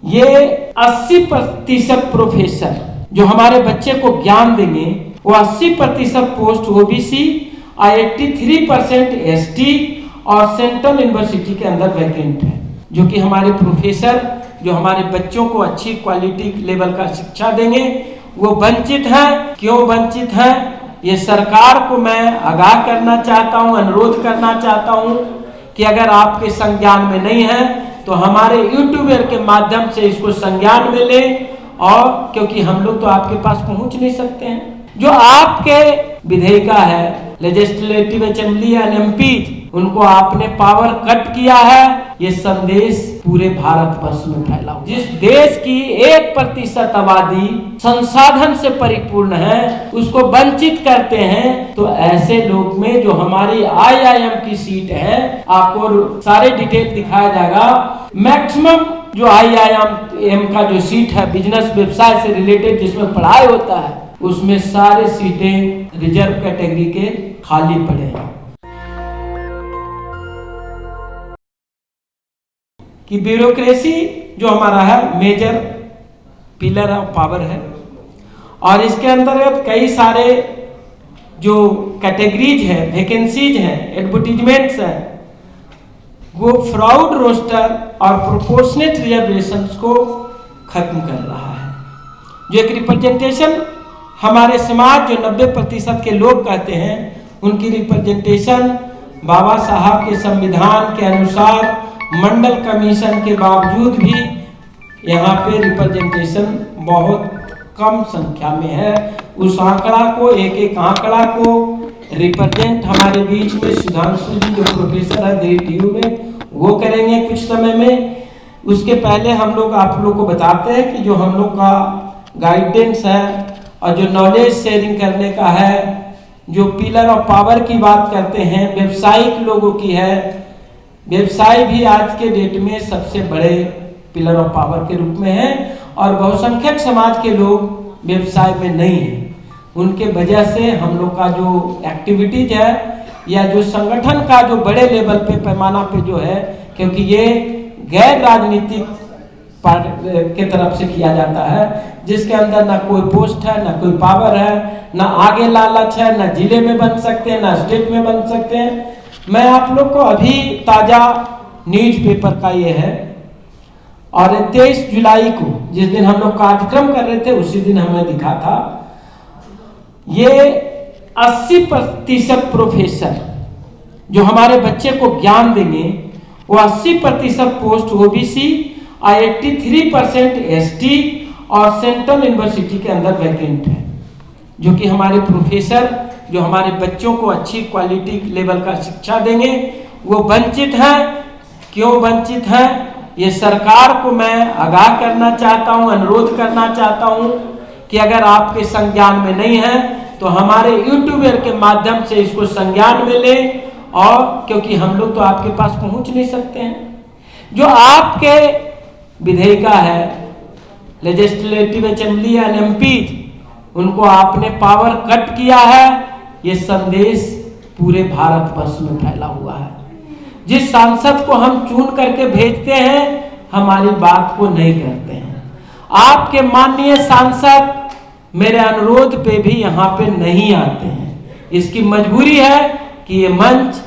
ये 80% प्रोफेसर जो हमारे बच्चे को ज्ञान देंगे, वो 80% पोस्ट ओबीसी और 83% एसटी और सेंट्रल यूनिवर्सिटी के अंदर वैकेंट है, जो कि हमारे प्रोफेसर जो हमारे बच्चों को अच्छी क्वालिटी लेवल का शिक्षा देंगे वो वंचित हैं। क्यों वंचित हैं, ये सरकार को मैं आगाह करना चाहता हूं, अनुरोध करना चाहता हूं कि अगर आपके संज्ञान में नहीं है तो हमारे यूट्यूबर के माध्यम से इसको संज्ञान में लें, और क्योंकि हम लोग तो आपके पास पहुंच नहीं सकते हैं। जो आपके विधेयिका है, लेजिस्लेटिव असेंबली एंड एमपी, उनको आपने पावर कट किया है। ये संदेश पूरे भारत वर्ष में फैला हुआ। जिस देश की 1% आबादी संसाधन से परिपूर्ण है उसको वंचित करते हैं, तो ऐसे लोग में जो हमारी IIM की सीट है, आपको सारे डिटेल दिखाया जाएगा। मैक्सिमम जो IIM का जो सीट है बिजनेस व्यवसाय से रिलेटेड जिसमें पढ़ाई होता है, उसमें सारे सीटें रिजर्व कैटेगरी के खाली पड़े हैं। कि ब्यूरोक्रेसी जो हमारा है मेजर पिलर ऑफ पावर है, और इसके अंतर्गत कई सारे जो कैटेगरीज है, वैकेंसीज हैं, एडवर्टीजमेंट्स हैं, वो फ्रॉड रोस्टर और प्रोपोर्शनेट रिजर्वेशंस को खत्म कर रहा है। जो एक रिप्रेजेंटेशन हमारे समाज जो 90% के लोग कहते हैं, उनकी रिप्रेजेंटेशन बाबा साहब के संविधान के अनुसार मंडल कमीशन के बावजूद भी यहाँ पे रिप्रेजेंटेशन बहुत कम संख्या में है। उस आंकड़ा को, एक आंकड़ा को रिप्रेजेंट हमारे बीच में सुधांशु जी जो प्रोफेसर है DTU में, वो करेंगे कुछ समय में। उसके पहले हम लोग आप लोग को बताते हैं कि जो हम लोग का गाइडेंस है और जो नॉलेज शेयरिंग करने का है, जो पिलर ऑफ पावर की बात करते हैं, व्यवसायिक लोगों की है। व्यवसाय भी आज के डेट में सबसे बड़े पिलर ऑफ पावर के रूप में है, और बहुसंख्यक समाज के लोग व्यवसाय में नहीं है। उनके वजह से हम लोग का जो एक्टिविटीज है या जो संगठन का जो बड़े लेवल पे पैमाना पे जो है, क्योंकि ये गैर राजनीतिक के तरफ से किया जाता है, जिसके अंदर ना कोई पोस्ट है, ना कोई पावर है, ना आगे लालच है, ना जिले में बन सकते हैं, ना स्टेट में बन सकते हैं। मैं आप लोग को अभी ताजा न्यूज़पेपर का ये है, और 23 जुलाई को जिस दिन हम लोग कार्यक्रम कर रहे थे उसी दिन हमें दिखा था। ये 80% प्रोफेसर जो हमारे बच्चे को ज्ञान देंगे, वो 80% पोस्ट ओबीसी और 83% एसटी और सेंट्रल यूनिवर्सिटी के अंदर वैकेंट है, जो कि हमारे प्रोफेसर जो हमारे बच्चों को अच्छी क्वालिटी लेवल का शिक्षा देंगे वो वंचित हैं। क्यों वंचित हैं, ये सरकार को मैं आगाह करना चाहता हूं, अनुरोध करना चाहता हूं कि अगर आपके संज्ञान में नहीं है तो हमारे यूट्यूबर के माध्यम से इसको संज्ञान में लें, और क्योंकि हम लोग तो आपके पास पहुंच नहीं सकते हैं। जो आपके विधेयिका है, लेजिस्लेटिव असेंबली एंड एमपी, उनको आपने पावर कट किया है। ये संदेश पूरे भारत वर्ष में फैला हुआ है। जिस सांसद को हम चुन करके भेजते हैं, हमारी बात को नहीं करते हैं। आपके माननीय सांसद मेरे अनुरोध पे भी यहाँ पे नहीं आते हैं। इसकी मजबूरी है कि ये मंच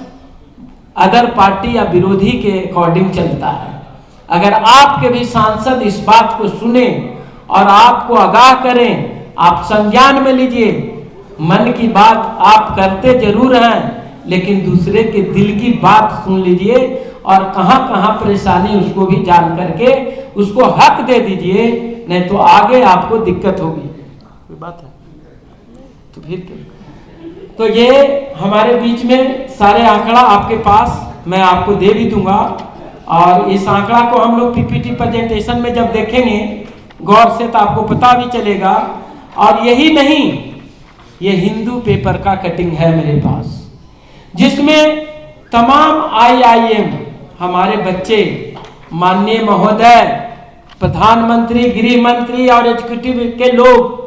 अदर पार्टी या विरोधी के अकॉर्डिंग चलता है। अगर आपके भी सांसद इस बात को सुने और आपको आगाह करें, आप संज्ञान में लीजिए। मन की बात आप करते जरूर हैं, लेकिन दूसरे के दिल की बात सुन लीजिए, और कहां कहां परेशानी उसको भी जान करके उसको हक दे दीजिए, नहीं तो आगे आपको दिक्कत होगी। कोई बात है तो फिर क्या? तो ये हमारे बीच में सारे आंकड़ा आपके पास मैं आपको दे भी दूंगा, और इस आंकड़ा को हम लोग PPT प्रेजेंटेशन में जब देखेंगे गौर से तो आपको पता भी चलेगा। और यही नहीं, ये हिंदू पेपर का कटिंग है मेरे पास, जिसमें तमाम IIM हमारे बच्चे, माननीय महोदय, प्रधानमंत्री, गृह मंत्री और एग्जीक्यूटिव के लोग,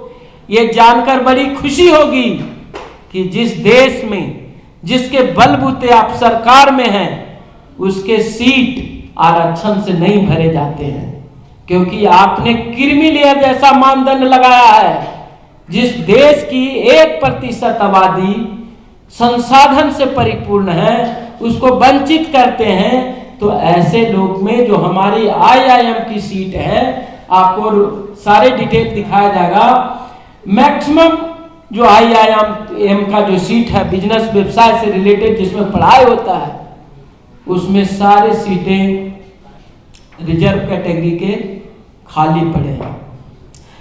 ये जानकर बड़ी खुशी होगी कि जिस देश में जिसके बलबूते आप सरकार में हैं, उसके सीट आरक्षण से नहीं भरे जाते हैं। क्योंकि आपने कृमि लेयर जैसा मानदंड लगाया है। जिस देश की 1% आबादी संसाधन से परिपूर्ण है उसको वंचित करते हैं, तो ऐसे लोग में जो हमारी IIM की सीट है, आपको सारे डिटेल दिखाया जाएगा। मैक्सिमम जो IIM का जो सीट है बिजनेस व्यवसाय से रिलेटेड जिसमें पढ़ाई होता है, उसमें सारे सीटें रिजर्व कैटेगरी के खाली पड़े हैं,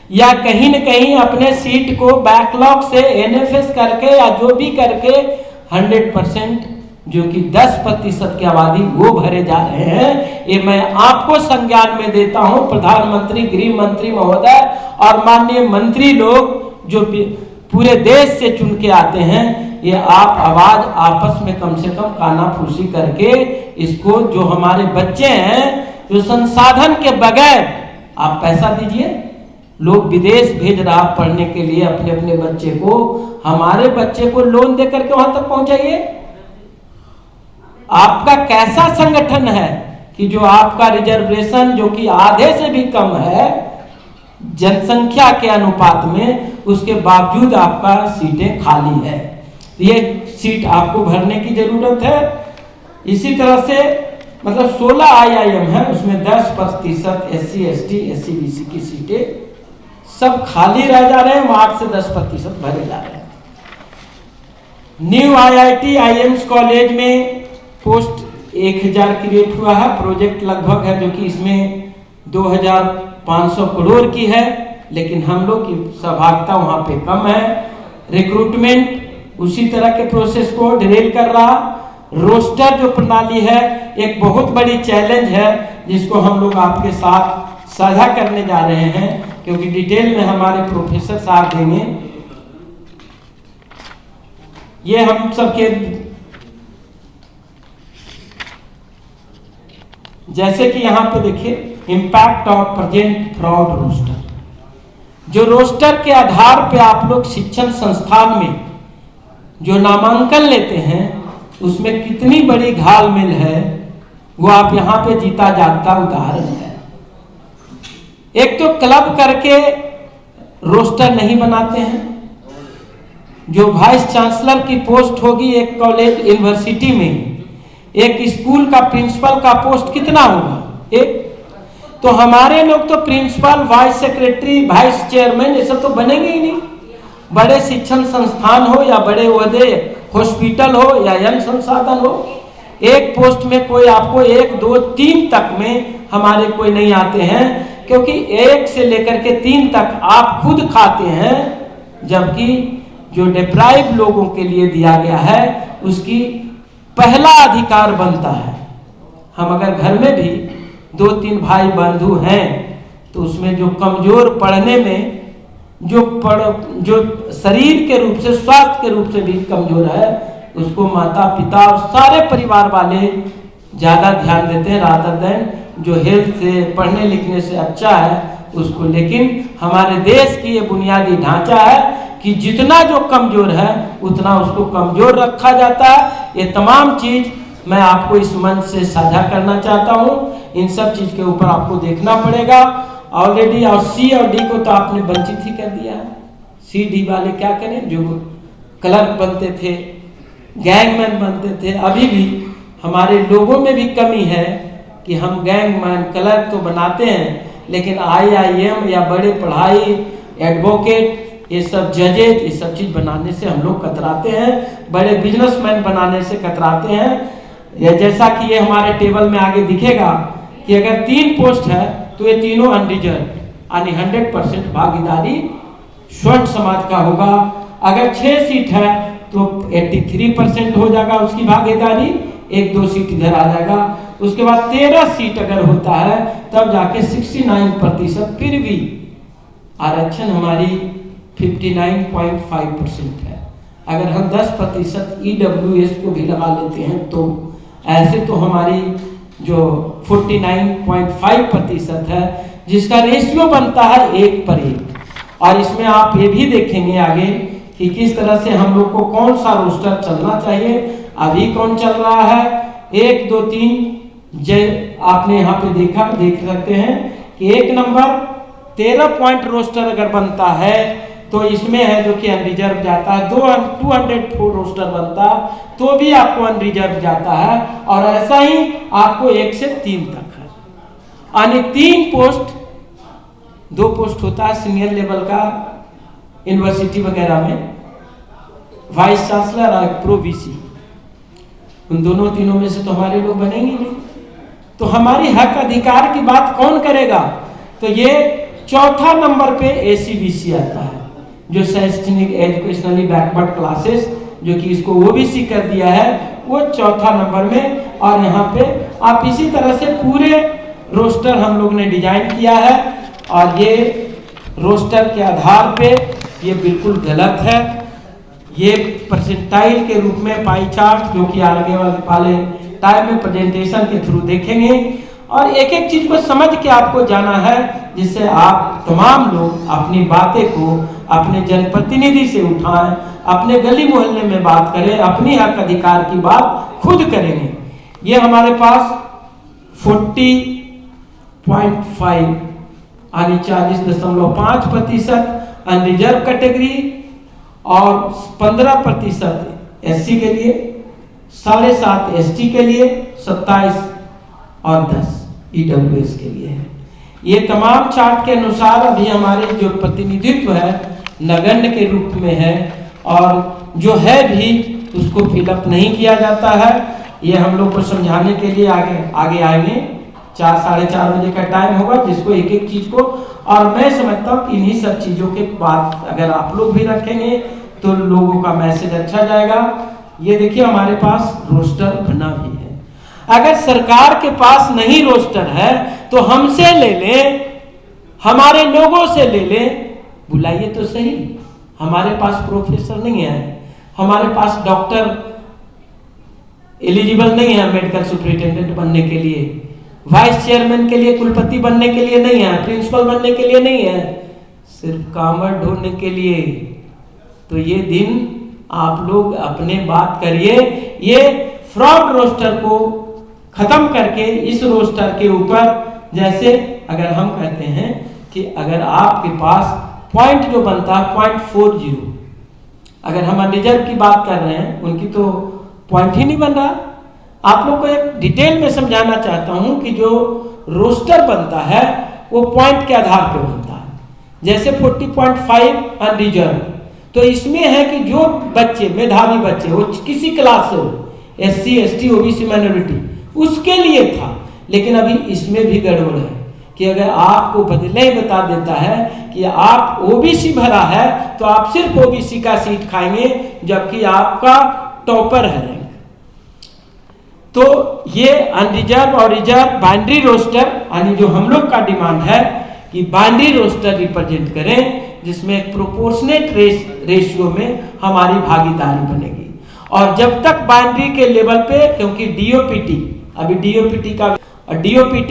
या कहीं न कहीं अपने सीट को बैकलॉग से NFS करके या जो भी करके 100% जो कि 10% की आबादी वो भरे जा रहे हैं। ये मैं आपको संज्ञान में देता हूं। प्रधानमंत्री, गृह मंत्री महोदय और माननीय मंत्री लोग जो पूरे देश से चुन के आते हैं, ये आप आवाज आपस में कम से कम कानाफूसी करके इसको, जो हमारे बच्चे हैं जो संसाधन के बगैर, आप पैसा दीजिए, लोग विदेश भेज रहा पढ़ने के लिए अपने अपने बच्चे को, हमारे बच्चे को लोन देकर के वहां तक पहुंचाइए। आपका कैसा संगठन है कि जो आपका रिजर्वेशन जो कि आधे से भी कम है जनसंख्या के अनुपात में, उसके बावजूद आपका सीटें खाली है। ये सीट आपको भरने की जरूरत है। इसी तरह से मतलब 16 IIM है, उसमें 10% SC ST SC BC की सीटें सब खाली रह जा रहे हैं, 8 से 10% भरे जा रहे हैं। न्यू IIT IIMS कॉलेज में पोस्ट 1000 क्रिएट हुआ है। प्रोजेक्ट लगभग है जो कि इसमें 2500 करोड़ की है, लेकिन हम लोग की सहभागिता वहां पे कम है। रिक्रूटमेंट उसी तरह के प्रोसेस को डिरेल कर रहा। रोस्टर जो प्रणाली है एक बहुत बड़ी चैलेंज है, जिसको हम लोग आपके साथ साझा करने जा रहे हैं, क्योंकि डिटेल में हमारे प्रोफेसर साहब देंगे। ये हम सबके जैसे कि यहां पे देखिए impact of present fraud roster. जो रोस्टर के आधार पे आप लोग शिक्षण संस्थान में जो नामांकन लेते हैं उसमें कितनी बड़ी घालमेल है, वो आप यहां पे जीता जागता उदाहरण है। एक तो क्लब करके रोस्टर नहीं बनाते हैं। जो वाइस चांसलर की पोस्ट होगी एक कॉलेज यूनिवर्सिटी में, एक स्कूल का प्रिंसिपल का पोस्ट कितना होगा? एक। तो हमारे लोग तो principal, vice secretary, vice chairman ये सब तो बनेंगे ही नहीं। बड़े शिक्षण संस्थान हो या बड़े ओहदे हॉस्पिटल हो या यंग संसाधन हो, एक पोस्ट में कोई आपको 1 2 3 तक में हमारे कोई नहीं आते हैं, क्योंकि 1 से लेकर के 3 तक आप खुद खाते हैं, जबकि जो डिप्राइव लोगों के लिए दिया गया है उसकी पहला अधिकार बनता है। हम अगर घर में भी 2-3 भाई बंधु हैं तो उसमें जो कमजोर पढ़ने में जो शरीर के रूप से, स्वास्थ्य के रूप से भी कमजोर है, उसको माता पिता और सारे परिवार वाले ज्यादा ध्यान देते हैं रादर देन जो हेल्थ से, पढ़ने लिखने से अच्छा है उसको। लेकिन हमारे देश की ये बुनियादी ढांचा है कि जितना जो कमजोर है उतना उसको कमजोर रखा जाता है। ये तमाम चीज मैं आपको इस मंच से साझा करना चाहता हूँ। इन सब चीज के ऊपर आपको देखना पड़ेगा ऑलरेडी। और C और D को तो आपने वंचित ही कर दिया है। C D वाले क्या करें? जो क्लर्क बनते थे, गैंगमैन बनते थे, अभी भी हमारे लोगों में भी कमी है कि हम गैंगमैन, क्लर्क तो बनाते हैं, लेकिन IIM या बड़े पढ़ाई, एडवोकेट, ये सब जजेज, ये सब चीज बनाने से हम लोग कतराते हैं। बड़े बिजनेसमैन बनाने से कतराते हैं। या जैसा कि ये हमारे टेबल में आगे दिखेगा कि अगर 3 पोस्ट है तो ये तीनों अनरिजर्व, यानी 100% भागीदारी स्वर्ण समाज का होगा। अगर 6 सीट है तो 83% हो जाएगा उसकी भागीदारी, 1-2 सीट इधर आ जाएगा। उसके बाद 13 सीट अगर होता है तब जाके 69%, फिर भी आरक्षण हमारी 59.5% है। अगर हम 10% EWS को भी लगा लेते हैं तो ऐसे तो हमारी जो 49.5% है, जिसका रेशियो बनता है 1:1। और इसमें आप ये भी देखेंगे आगे कि किस तरह से हम लोग को कौन सा रोस्टर चलना चाहिए। अभी कौन चल रहा है? 1 2 3 आपने यहाँ पे देख सकते हैं कि कि 1 नंबर 13 पॉइंट रोस्टर अगर बनता है तो इसमें है जो कि अनरिजर्व जाता है। 204 रोस्टर बनता तो भी आपको अनरिजर्व जाता है, और ऐसा ही आपको 1 से 3 तक है। यानी 3 पोस्ट, 2 पोस्ट होता है सीनियर लेवल का यूनिवर्सिटी वगैरह में, वाइस चांसलर और प्रो वीसी। उन दोनों तीनों में से तो हमारे लोग बनेंगे नहीं, तो हमारी हक अधिकार की बात कौन करेगा? तो ये चौथा नंबर पे एसीबीसी आता है, जो शैक्षणिक एजुकेशनली बैकवर्ड क्लासेस, जो कि इसको ओबीसी कर दिया है, वो चौथा नंबर में। और यहाँ पे आप इसी तरह से पूरे रोस्टर हम लोग ने डिजाइन किया है, और ये रोस्टर के आधार पे ये बिल्कुल गलत है। ये परसेंटाइल के रूप में पाई चार्ट, जो कि आगे वाले टाइम में प्रेजेंटेशन के थ्रू देखेंगे, और एक एक चीज को समझ के आपको जाना है, जिससे आप तमाम लोग अपनी बातें को अपने जनप्रतिनिधि से उठाएं, अपने गली मोहल्ले में बात करें, अपनी हक अधिकार की बात खुद करेंगे। ये हमारे पास 40.5 यानी 40.5% अनरिजर्व कैटेगरी, और 15% एससी के लिए, 7.5 एसटी के लिए, 27 और 10 ईडब्ल्यूएस के लिए है। ये तमाम चार्ट के अनुसार अभी हमारे जो प्रतिनिधित्व है नगण्य के रूप में है, और जो है भी उसको फिलअप नहीं किया जाता है। ये हम लोग को समझाने के लिए आगे आएंगे। 4 साढ़े 4 बजे का टाइम होगा, जिसको एक एक चीज को, और मैं समझता हूँ कि इन्हीं सब चीजों के बाद अगर आप लोग भी रखेंगे तो लोगों का मैसेज अच्छा जाएगा। ये देखिए हमारे पास रोस्टर बना भी है। अगर सरकार के पास नहीं रोस्टर है तो हमसे ले लें, हमारे लोगों से ले लें, बुलाइए तो सही। हमारे पास प्रोफेसर नहीं है, हमारे पास डॉक्टर एलिजिबल नहीं है मेडिकल सुपरिटेंडेंट बनने के लिए, वाइस चेयरमैन के लिए, कुलपति बनने के लिए नहीं है, प्रिंसिपल बनने के लिए नहीं है, सिर्फ कामर ढोने के लिए। तो ये दिन आप लोग अपने बात करिए, ये फ्रॉड रोस्टर को खत्म करके इस रोस्टर के ऊपर, जैसे अगर हम कहते हैं कि अगर आपके पास पॉइंट जो बनता है 0.40, अगर हम अनरिजर्व की बात कर रहे हैं, उनकी तो पॉइंट ही नहीं बन रहा। आप लोग को एक डिटेल में समझाना चाहता हूं कि जो रोस्टर बनता है वो पॉइंट के आधार पर बनता है। जैसे 40.5 अनरिजर्व, तो इसमें है कि जो बच्चे मेधावी बच्चे, वो किसी क्लास से हो, एससी एसटी ओबीसी माइनॉरिटी, उसके लिए था। लेकिन अभी इसमें भी गड़बड़ है कि अगर आपको बदले बता देता है कि आप ओबीसी भरा है तो आप सिर्फ ओबीसी का सीट खाएंगे, जबकि आपका टॉपर है रैंक। तो ये अनरिजर्व और रिजर्व बाइनरी रोस्टर, यानी जो हम लोग का डिमांड है कि बाइनरी रोस्टर रिप्रेजेंट करें, जिसमें एक प्रोपोर्शनेट रेशियो में हमारी भागीदारी बनेगी। और जब तक बाइनरी के लेवल पे, क्योंकि डीओपीटी, अभी डीओपीटी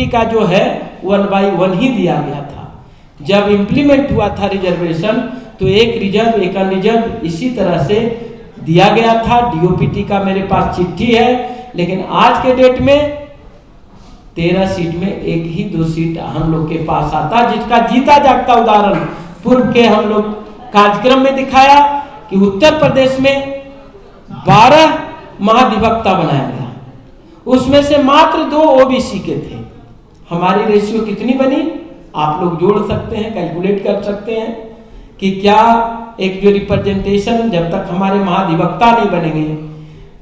का जो है 1/1 ही दिया गया था। जब इम्प्लीमेंट हुआ था रिजर्वेशन, तो एक रिजर्व एक अनरिजर्व इसी तरह से दिया गया था। डीओपीटी का मेरे पास चिट्ठी है, लेकिन आज के डेट में 13 सीट में 1 ही 2 सीट हम लोग के पास आता, जिसका जीता जागता उदाहरण पूर्व के हम लोग कार्यक्रम में दिखाया कि उत्तर प्रदेश में 12 महाधिवक्ता बनाया गया, उसमें से मात्र 2 ओबीसी के थे। हमारी रेशियो कितनी बनी? आप लोग जोड़ सकते हैं, कैलकुलेट कर सकते हैं कि क्या एक जो रिप्रेजेंटेशन, जब तक हमारे महाधिवक्ता नहीं बनेंगे,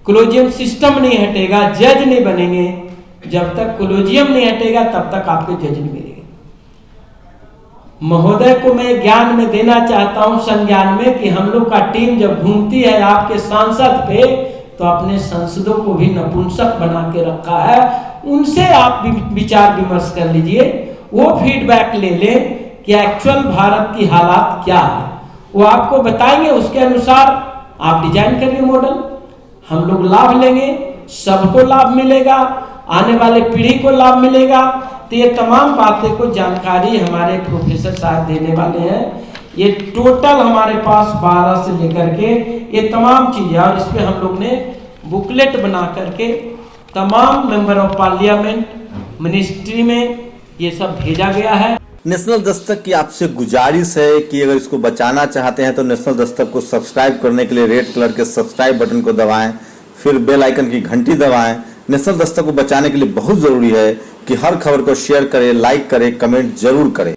कोलोजियम सिस्टम नहीं हटेगा, जज नहीं बनेंगे, जब तक कोलोजियम नहीं हटेगा तब तक आपके जज नहीं मिलेंगे। महोदय को मैं ज्ञान में देना चाहता हूं, संज्ञान में, कि हम लोग का टीम जब घूमती है आपके सांसद पे, तो अपने सांसदों को भी नपुंसक बना के रखा है। उनसे आप विचार विमर्श कर लीजिए, वो फीडबैक ले लें कि एक्चुअल भारत की हालात क्या है, वो आपको बताएंगे। उसके अनुसार आप डिजाइन करिए मॉडल, हम लोग लाभ लेंगे, सबको लाभ मिलेगा, आने वाले पीढ़ी को लाभ मिलेगा। तो ये तमाम बातें को जानकारी हमारे प्रोफेसर साहब देने वाले हैं। ये टोटल हमारे पास 12 से लेकर के ये तमाम चीजें, और इस पे हम लोग ने बुकलेट बना करके तमाम मेंबर ऑफ पार्लियामेंट, मिनिस्ट्री में, ये सब भेजा गया है। नेशनल दस्तक की आपसे गुजारिश है कि अगर इसको बचाना चाहते हैं तो नेशनल दस्तक को सब्सक्राइब करने के लिए रेड कलर के सब्सक्राइब बटन को दबाएं, फिर बेल आइकन की घंटी दबाएं। नेशनल दस्तक को बचाने के लिए बहुत जरूरी है कि हर खबर को शेयर करें, लाइक करें, कमेंट जरूर करें।